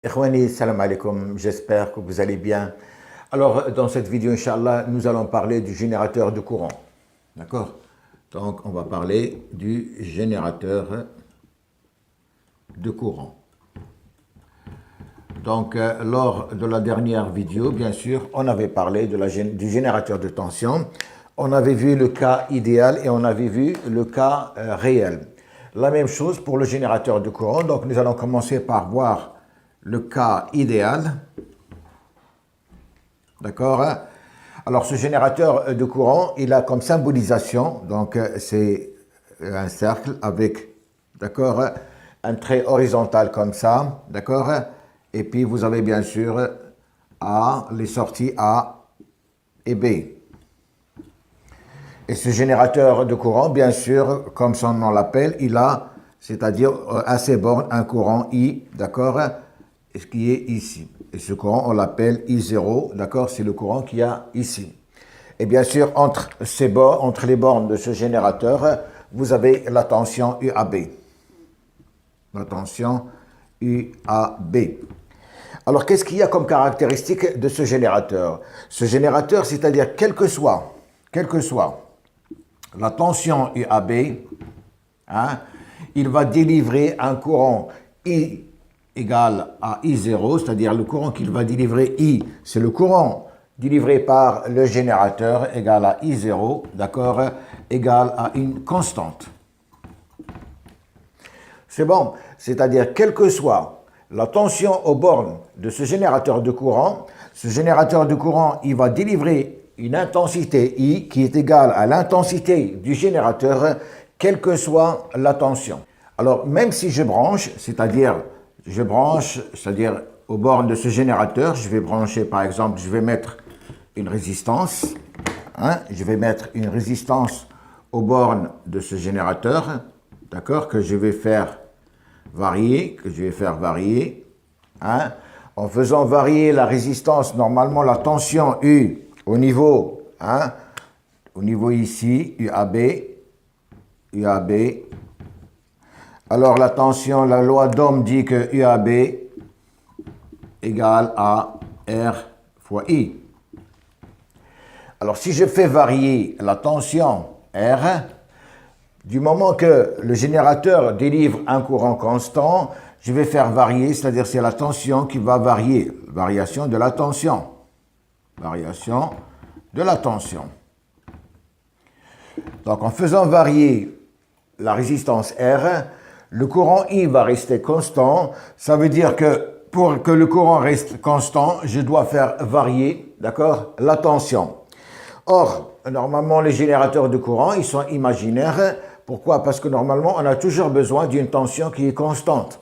Ikhwani, salam alaikum, j'espère que vous allez bien. Alors, dans cette vidéo, Inch'Allah, nous allons parler du générateur de courant. D'accord? Donc, on va parler du générateur de courant. Donc, lors de la dernière vidéo, bien sûr, on avait parlé du générateur de tension. On avait vu le cas idéal et on avait vu le cas réel. La même chose pour le générateur de courant. Donc, nous allons commencer par voir le cas idéal. D'accord? Alors, ce générateur de courant, il a comme symbolisation, donc c'est un cercle avec, d'accord, un trait horizontal comme ça, d'accord? Et puis, vous avez bien sûr les sorties A et B. Et ce générateur de courant, bien sûr, comme son nom l'appelle, il a, c'est-à-dire à ses bornes, un courant I, d'accord, ce qui est ici. Et ce courant, on l'appelle I0, d'accord, c'est le courant qu'il y a ici. Et bien sûr, entre les bornes de ce générateur, vous avez la tension UAB. La tension UAB. Alors, qu'est-ce qu'il y a comme caractéristique de ce générateur? Ce générateur, c'est-à-dire quelle que soit la tension UAB, hein, il va délivrer un courant I égale à I0, c'est-à-dire le courant qu'il va délivrer I, c'est le courant délivré par le générateur égal à I0, d'accord, égal à une constante. C'est bon, c'est-à-dire quelle que soit la tension aux bornes de ce générateur de courant, il va délivrer une intensité I qui est égale à l'intensité du générateur, quelle que soit la tension. Alors, même si je branche, c'est-à-dire aux bornes de ce générateur, je vais brancher, par exemple, je vais mettre une résistance, hein, je vais mettre une résistance aux bornes de ce générateur, d'accord, que je vais faire varier, hein. En faisant varier la résistance, normalement la tension U au niveau, hein, au niveau ici, UAB, alors la tension, la loi d'Ohm dit que UAB égale à R fois I. Alors si je fais varier la tension R, du moment que le générateur délivre un courant constant, je vais faire varier, c'est-à-dire c'est la tension qui va varier, variation de la tension. Donc en faisant varier la résistance R, le courant I va rester constant. Ça veut dire que pour que le courant reste constant, je dois faire varier, d'accord, la tension. Or, normalement, les générateurs de courant, ils sont imaginaires. Pourquoi? Parce que normalement, on a toujours besoin d'une tension qui est constante.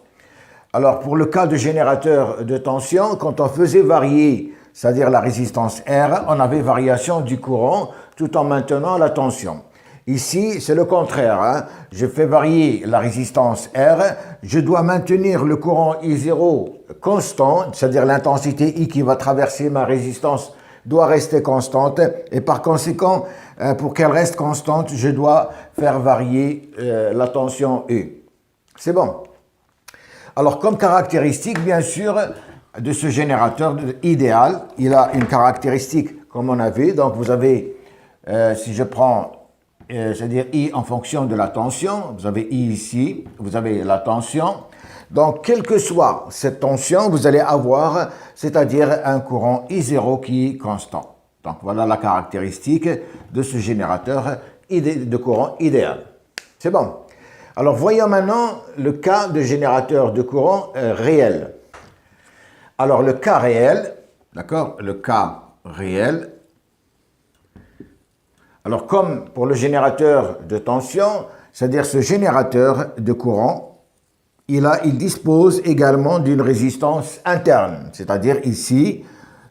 Alors, pour le cas de générateur de tension, quand on faisait varier, c'est-à-dire la résistance R, on avait variation du courant tout en maintenant la tension. Ici, c'est le contraire, hein. Je fais varier la résistance R, je dois maintenir le courant I0 constant, c'est-à-dire l'intensité I qui va traverser ma résistance doit rester constante, et par conséquent, pour qu'elle reste constante, je dois faire varier la tension U. C'est bon. Alors, comme caractéristique, bien sûr, de ce générateur idéal, il a une caractéristique, comme on a vu, donc vous avez, si je prends, c'est-à-dire I en fonction de la tension, vous avez I ici, vous avez la tension, donc quelle que soit cette tension, vous allez avoir, c'est-à-dire un courant I0 qui est constant. Donc voilà la caractéristique de ce générateur de courant idéal. C'est bon. Alors voyons maintenant le cas de générateur de courant réel. Alors le cas réel, d'accord, le cas réel. Alors comme pour le générateur de tension, c'est-à-dire ce générateur de courant, il dispose également d'une résistance interne, c'est-à-dire ici,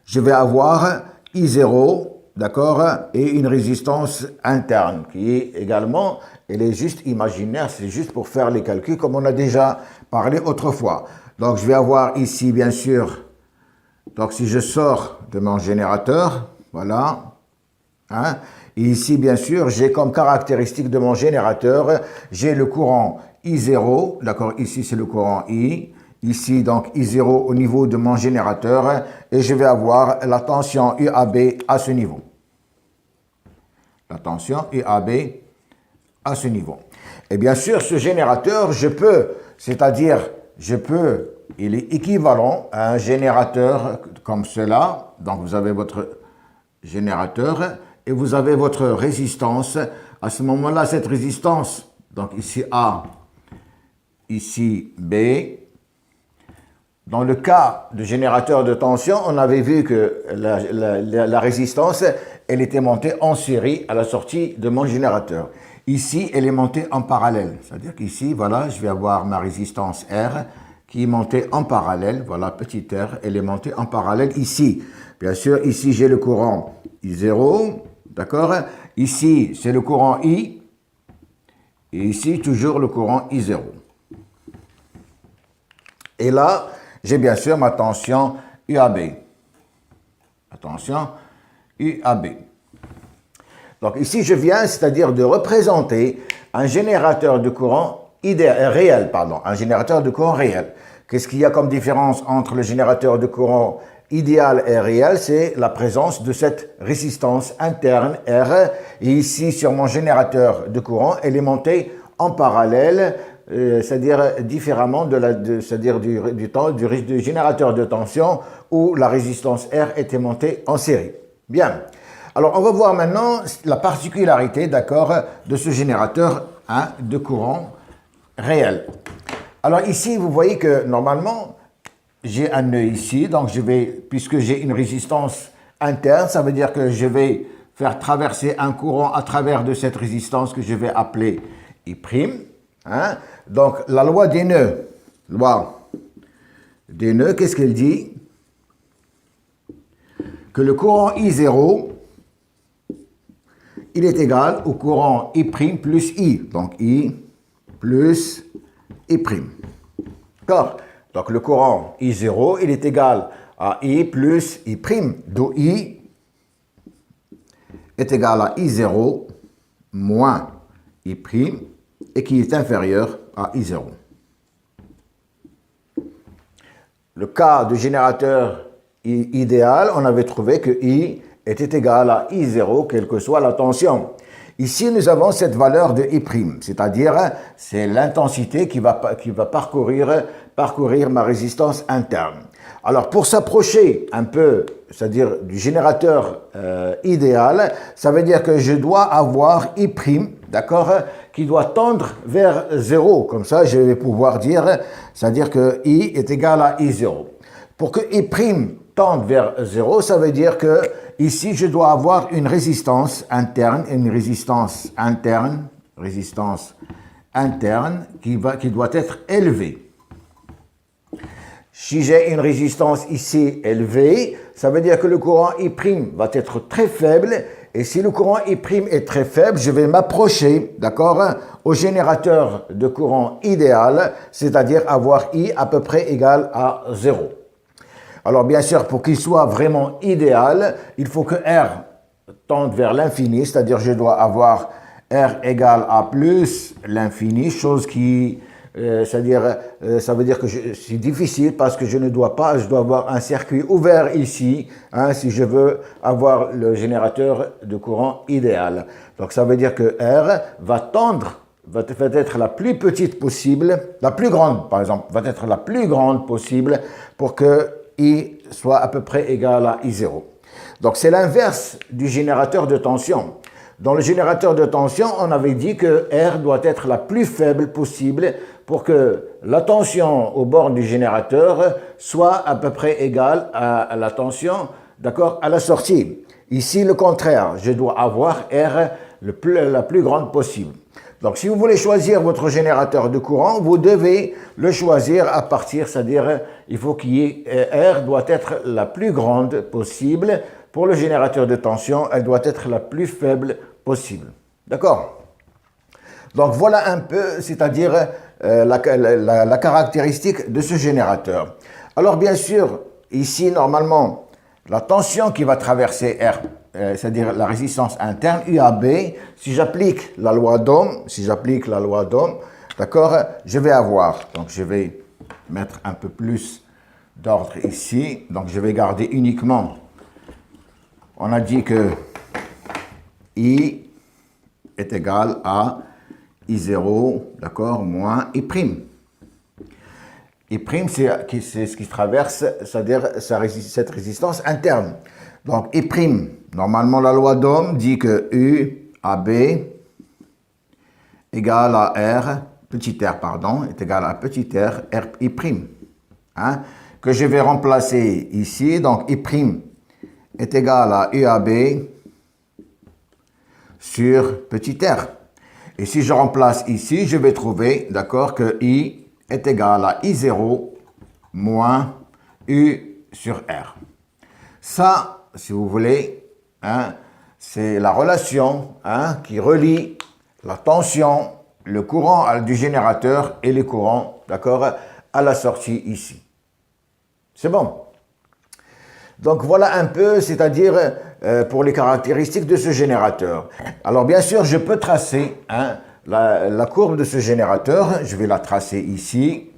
je vais avoir I0, d'accord, et une résistance interne qui est également, elle est juste imaginaire, c'est juste pour faire les calculs comme on a déjà parlé autrefois. Donc je vais avoir ici, bien sûr, donc si je sors de mon générateur, voilà, hein, et ici, bien sûr, j'ai comme caractéristique de mon générateur, j'ai le courant I0, d'accord, ici c'est le courant I, ici donc I0 au niveau de mon générateur et je vais avoir la tension UAB à ce niveau. La tension UAB à ce niveau. Et bien sûr, ce générateur, il est équivalent à un générateur comme cela. Donc, vous avez votre générateur et vous avez votre résistance. À ce moment-là, cette résistance, donc ici A, ici B. Dans le cas de générateur de tension, on avait vu que la résistance, elle était montée en série à la sortie de mon générateur. Ici, elle est montée en parallèle. C'est-à-dire qu'ici, voilà, je vais avoir ma résistance R qui est montée en parallèle. Voilà, petit r, elle est montée en parallèle ici. Bien sûr, ici, j'ai le courant I0, d'accord? Ici, c'est le courant I. Et ici, toujours le courant I0. Et là, j'ai bien sûr ma tension UAB. Attention, UAB. Donc ici, je viens, c'est-à-dire de représenter un générateur de courant réel, un générateur de courant réel. Qu'est-ce qu'il y a comme différence entre le générateur de courant idéal et réel? C'est la présence de cette résistance interne R. Et ici, sur mon générateur de courant, elle est montée en parallèle, c'est-à-dire différemment du générateur de tension où la résistance R était montée en série. Bien. Alors, on va voir maintenant la particularité, d'accord, de ce générateur de courant réel. Alors ici, vous voyez que normalement, j'ai un nœud ici, donc puisque j'ai une résistance interne, ça veut dire que je vais faire traverser un courant à travers de cette résistance que je vais appeler I'. Donc, la loi des nœuds, qu'est-ce qu'elle dit? Que le courant I0, il est égal au courant I' plus I. Donc, I plus I'. D'accord? Donc, le courant I0, il est égal à I plus I', d'où I est égal à I0 moins I', et qui est inférieur à I0. Le cas du générateur idéal, on avait trouvé que I était égal à I0, quelle que soit la tension. Ici, nous avons cette valeur de I', c'est-à-dire c'est l'intensité qui va parcourir ma résistance interne. Alors, pour s'approcher un peu, c'est-à-dire du générateur idéal, ça veut dire que je dois avoir I', d'accord, qui doit tendre vers 0. Comme ça, je vais pouvoir dire, c'est-à-dire que I est égal à I0. Pour que I' tende vers 0, ça veut dire que ici, je dois avoir une résistance interne qui doit être élevée. Si j'ai une résistance ici élevée, ça veut dire que le courant I' va être très faible. Et si le courant I' est très faible, je vais m'approcher, d'accord, au générateur de courant idéal, c'est-à-dire avoir I à peu près égal à 0. Alors bien sûr, pour qu'il soit vraiment idéal, il faut que R tende vers l'infini, c'est-à-dire je dois avoir R égale à plus l'infini, chose qui... ça veut dire que c'est difficile parce que je dois avoir un circuit ouvert ici, si je veux avoir le générateur de courant idéal. Donc ça veut dire que R va être la plus petite possible, la plus grande par exemple, va être la plus grande possible pour que I soit à peu près égal à I0. Donc c'est l'inverse du générateur de tension. Dans le générateur de tension, on avait dit que R doit être la plus faible possible pour que la tension au bord du générateur soit à peu près égale à la tension, d'accord, à la sortie. Ici, le contraire, je dois avoir R la plus grande possible. Donc, si vous voulez choisir votre générateur de courant, vous devez le choisir à partir, c'est-à-dire, il faut qu'il y ait R doit être la plus grande possible. Pour le générateur de tension, elle doit être la plus faible possible. D'accord? Donc, voilà un peu, c'est-à-dire la caractéristique de ce générateur. Alors, bien sûr, ici, normalement, la tension qui va traverser R, c'est-à-dire la résistance interne, UAB, si j'applique la loi d'Ohm, d'accord, je vais avoir, donc je vais mettre un peu plus d'ordre ici. Donc, je vais garder uniquement, on a dit que I est égal à I0, d'accord, moins I'. I', c'est ce qui traverse, c'est-à-dire cette résistance interne. Donc, I', normalement, la loi d'Ohm dit que U AB égale à R, petit r, pardon, est égal à petit r, RI', hein, que je vais remplacer ici. Donc, I' est égal à UAB sur petit r. Et si je remplace ici, je vais trouver, d'accord, que I est égal à I0 moins U sur R. Ça, si vous voulez, hein, c'est la relation, hein, qui relie la tension, le courant du générateur et les courants, d'accord, à la sortie ici. C'est bon. Donc voilà un peu, c'est-à-dire pour les caractéristiques de ce générateur. Alors bien sûr, je peux tracer, hein, la courbe de ce générateur. Je vais la tracer ici.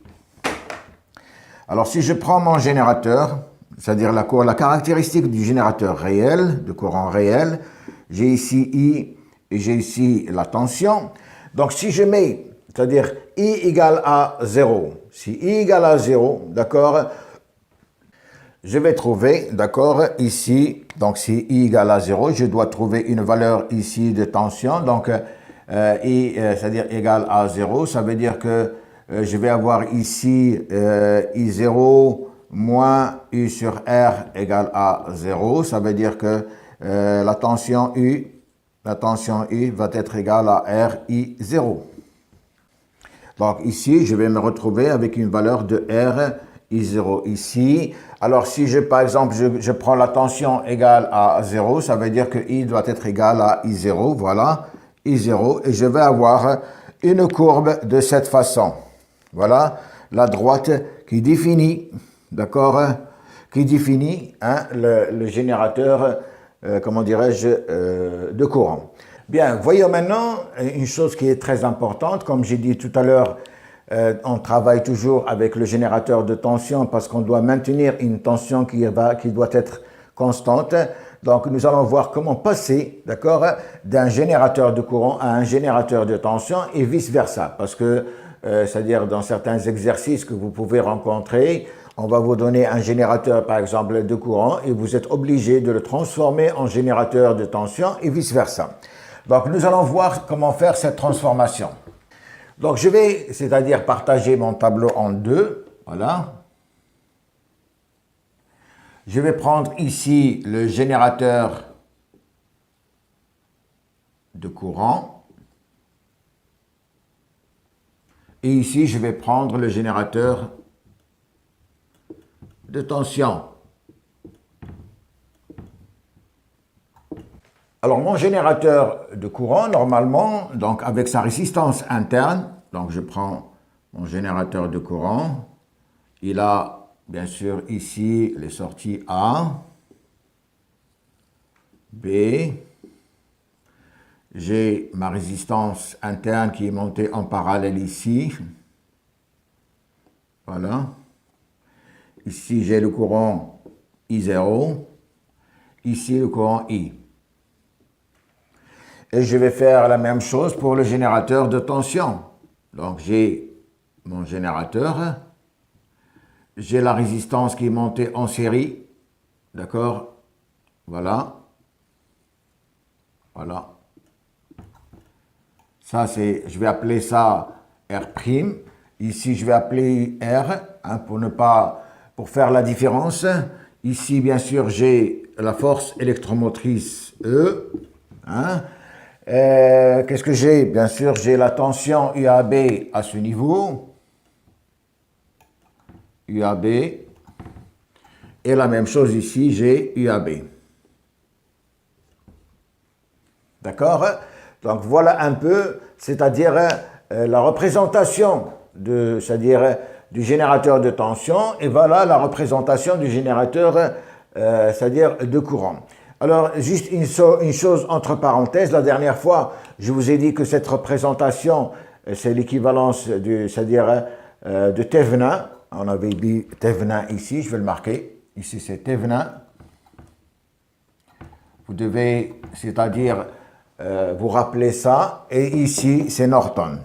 Alors si je prends mon générateur, c'est-à-dire la caractéristique du générateur réel, de courant réel, j'ai ici I et j'ai ici la tension. Donc si je mets, c'est-à-dire I égale à 0, si I égale à 0, d'accord, je vais trouver, d'accord, ici, donc si I égale à 0, je dois trouver une valeur ici de tension. Donc I, c'est-à-dire égal à 0, ça veut dire que je vais avoir ici I0 moins U sur R égale à 0. Ça veut dire que la tension U va être égale à RI0. Donc ici, je vais me retrouver avec une valeur de RI0 ici. Alors si par exemple, je prends la tension égale à 0, ça veut dire que I doit être égal à I0, voilà, I0, et je vais avoir une courbe de cette façon. Voilà, la droite qui définit, d'accord, qui définit, hein, le générateur, comment dirais-je, de courant. Bien, voyons maintenant une chose qui est très importante. Comme j'ai dit tout à l'heure, on travaille toujours avec le générateur de tension parce qu'on doit maintenir une tension qui doit être constante. Donc, nous allons voir comment passer, d'accord, d'un générateur de courant à un générateur de tension et vice-versa. Parce que, c'est-à-dire dans certains exercices que vous pouvez rencontrer, on va vous donner un générateur, par exemple, de courant et vous êtes obligé de le transformer en générateur de tension et vice-versa. Donc, nous allons voir comment faire cette transformation. Donc, je vais, c'est-à-dire partager mon tableau en deux. Voilà. Je vais prendre ici le générateur de courant. Et ici, je vais prendre le générateur de tension. Alors, mon générateur de courant, normalement, donc avec sa résistance interne, donc je prends mon générateur de courant, il a bien sûr ici les sorties A, B, j'ai ma résistance interne qui est montée en parallèle ici, voilà, ici j'ai le courant I0, ici le courant I. Et je vais faire la même chose pour le générateur de tension. Donc j'ai mon générateur, j'ai la résistance qui est montée en série, d'accord, voilà, voilà. Ça c'est, je vais appeler ça R', ici je vais appeler R, hein, pour faire la différence. Ici bien sûr j'ai la force électromotrice E, hein. Qu'est-ce que j'ai? Bien sûr, j'ai la tension UAB à ce niveau. UAB. Et la même chose ici, j'ai UAB. D'accord? Donc voilà un peu, c'est-à-dire la représentation c'est-à-dire du générateur de tension, et voilà la représentation du générateur, c'est-à-dire de courant. Alors, juste une chose entre parenthèses, la dernière fois, je vous ai dit que cette représentation, c'est l'équivalence c'est-à-dire de Thevenin, On avait dit Thévenin ici, je vais le marquer. Ici, c'est Thévenin. Vous devez, c'est-à-dire, vous rappeler ça. Et ici, c'est Norton.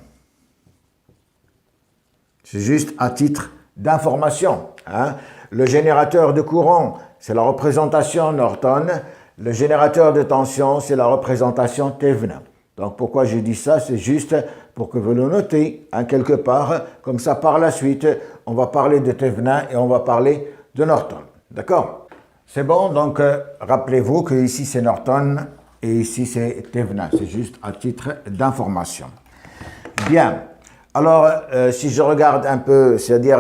C'est juste à titre d'information. Hein. Le générateur de courant, c'est la représentation Norton. Le générateur de tension, c'est la représentation Thévenin. Donc, pourquoi je dis ça? C'est juste pour que vous le notez hein, quelque part. Comme ça, par la suite, on va parler de Thévenin et on va parler de Norton. D'accord? C'est bon, donc rappelez-vous que ici c'est Norton et ici c'est Thévenin. C'est juste à titre d'information. Bien. Alors, si je regarde un peu, c'est-à-dire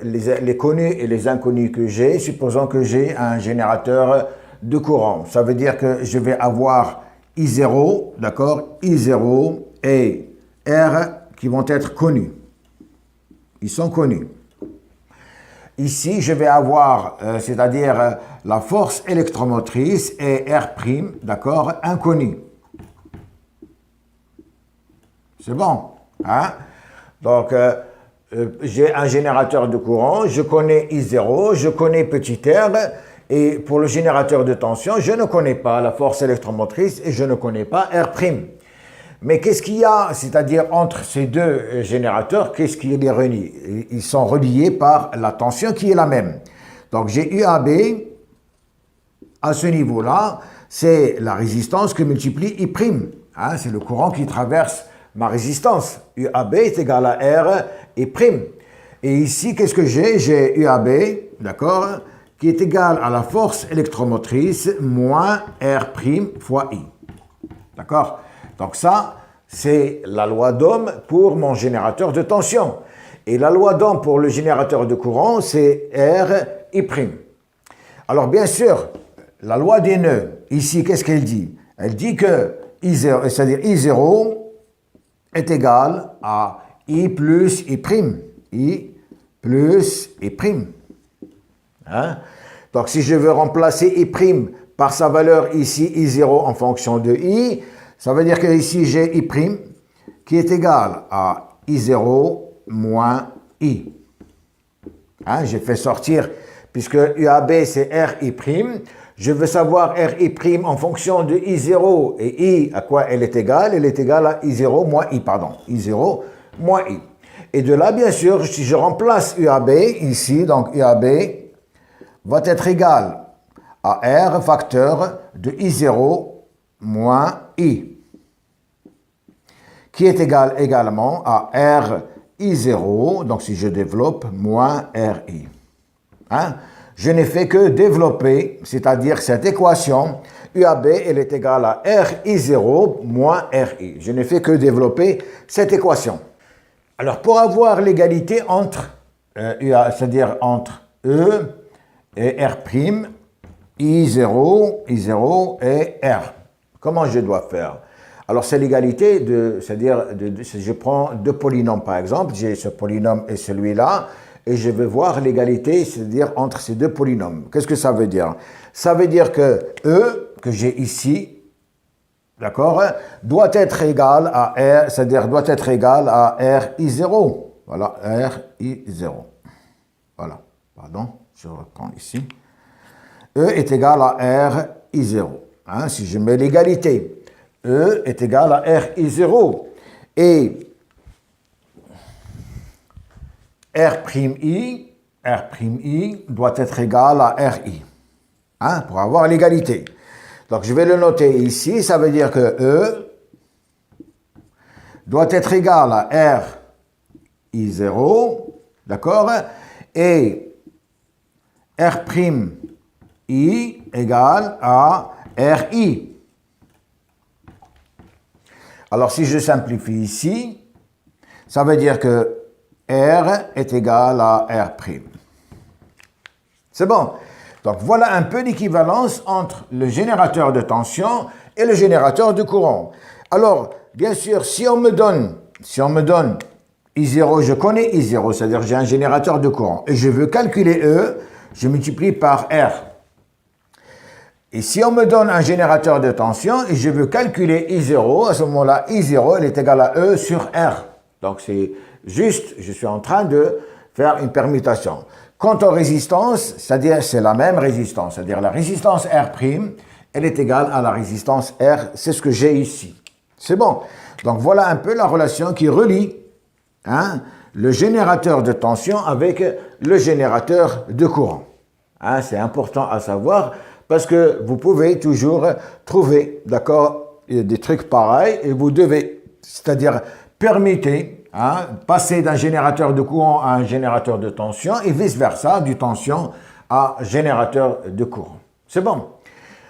les connus et les inconnus que j'ai, supposons que j'ai un générateur de courant. Ça veut dire que je vais avoir I0, d'accord, I0 et R qui vont être connus. Ils sont connus. Ici, je vais avoir, c'est-à-dire la force électromotrice et R', d'accord, inconnu. C'est bon, hein? Donc, j'ai un générateur de courant, je connais I0, je connais petit r, et pour le générateur de tension, je ne connais pas la force électromotrice et je ne connais pas R'. Mais qu'est-ce qu'il y a, c'est-à-dire entre ces deux générateurs, qu'est-ce qui les relie? Ils sont reliés par la tension qui est la même. Donc j'ai UAB, à ce niveau-là, c'est la résistance que multiplie I'. Hein, c'est le courant qui traverse ma résistance. UAB est égal à R et prime. Et ici, qu'est-ce que j'ai? J'ai UAB, d'accord, qui est égal à la force électromotrice moins R' fois I. D'accord? Donc ça, c'est la loi d'Ohm pour mon générateur de tension. Et la loi d'Ohm pour le générateur de courant, c'est RI'. Alors bien sûr, la loi des nœuds, ici, qu'est-ce qu'elle dit? Elle dit que I0, c'est-à-dire I0 est égal à I plus I'. I plus I'. Hein? Donc si je veux remplacer I' par sa valeur ici, I0 en fonction de I, ça veut dire que ici j'ai I' qui est égal à I0 moins I. Hein, j'ai fait sortir, puisque UAB c'est RI', je veux savoir RI' en fonction de I0 et I à quoi elle est égale? Elle est égale à I0 moins I, pardon. I0 moins I. Et de là, bien sûr, si je remplace UAB ici, donc UAB va être égal à R facteur de I0 moins I, qui est égal également à R I0, donc si je développe, moins RI. Hein? Je n'ai fait que développer, c'est-à-dire cette équation, UAB, elle est égale à R I0 moins RI. Je n'ai fait que développer cette équation. Alors, pour avoir l'égalité entre, c'est-à-dire entre E et R', I0 et R, comment je dois faire? Alors, c'est l'égalité c'est-à-dire, je prends deux polynômes par exemple, j'ai ce polynôme et celui-là, et je vais voir l'égalité, c'est-à-dire entre ces deux polynômes. Qu'est-ce que ça veut dire? Ça veut dire que E, que j'ai ici, d'accord, doit être égal à R, c'est-à-dire doit être égal à RI0. Voilà, RI0. Voilà, pardon, je reprends ici. E est égal à RI0. Hein, si je mets l'égalité, E est égal à RI0. Et R'I doit être égal à RI. Hein, pour avoir l'égalité. Donc je vais le noter ici, ça veut dire que E doit être égal à RI0, d'accord, et R'I égale à RI. Alors si je simplifie ici, ça veut dire que R est égal à R'. C'est bon. Donc voilà un peu l'équivalence entre le générateur de tension et le générateur de courant. Alors, bien sûr, si on me donne I0, je connais I0, c'est-à-dire j'ai un générateur de courant, et je veux calculer E, je multiplie par R. Et si on me donne un générateur de tension et je veux calculer I0, à ce moment-là, I0, elle est égale à E sur R. Donc c'est juste, je suis en train de faire une permutation. Quant aux résistances, c'est-à-dire c'est la même résistance, c'est-à-dire la résistance R', elle est égale à la résistance R, c'est ce que j'ai ici. C'est bon. Donc voilà un peu la relation qui relie le générateur de tension avec le générateur de courant. C'est important à savoir parce que vous pouvez toujours trouver, d'accord, des trucs pareils et vous devez, c'est-à-dire permuter, passer d'un générateur de courant à un générateur de tension et vice-versa, du tension à générateur de courant. C'est bon.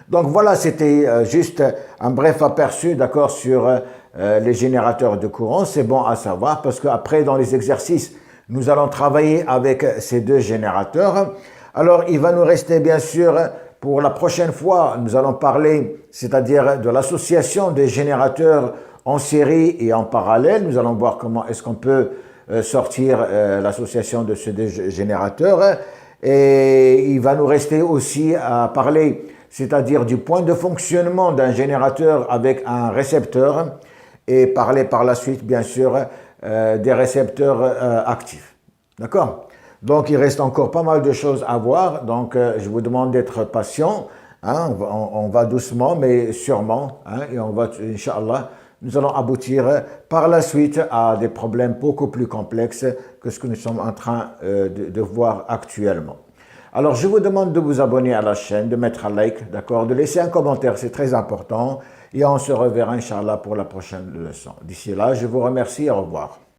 Donc voilà, c'était juste un bref aperçu, d'accord, sur les générateurs de courant. C'est bon à savoir parce qu'après, dans les exercices, nous allons travailler avec ces deux générateurs. Alors, il va nous rester, bien sûr, pour la prochaine fois, nous allons parler, c'est-à-dire de l'association des générateurs en série et en parallèle. Nous allons voir comment est-ce qu'on peut sortir l'association de ces deux générateurs. Et il va nous rester aussi à parler, c'est-à-dire du point de fonctionnement d'un générateur avec un récepteur et parler par la suite, bien sûr, des récepteurs actifs. D'accord? Donc, il reste encore pas mal de choses à voir. Donc, je vous demande d'être patient. On va doucement, mais sûrement. Et on va, Inch'Allah, nous allons aboutir par la suite à des problèmes beaucoup plus complexes que ce que nous sommes en train de voir actuellement. Alors, je vous demande de vous abonner à la chaîne, de mettre un like, d'accord, de laisser un commentaire, c'est très important. Et on se reverra, Inch'Allah, pour la prochaine leçon. D'ici là, je vous remercie et au revoir.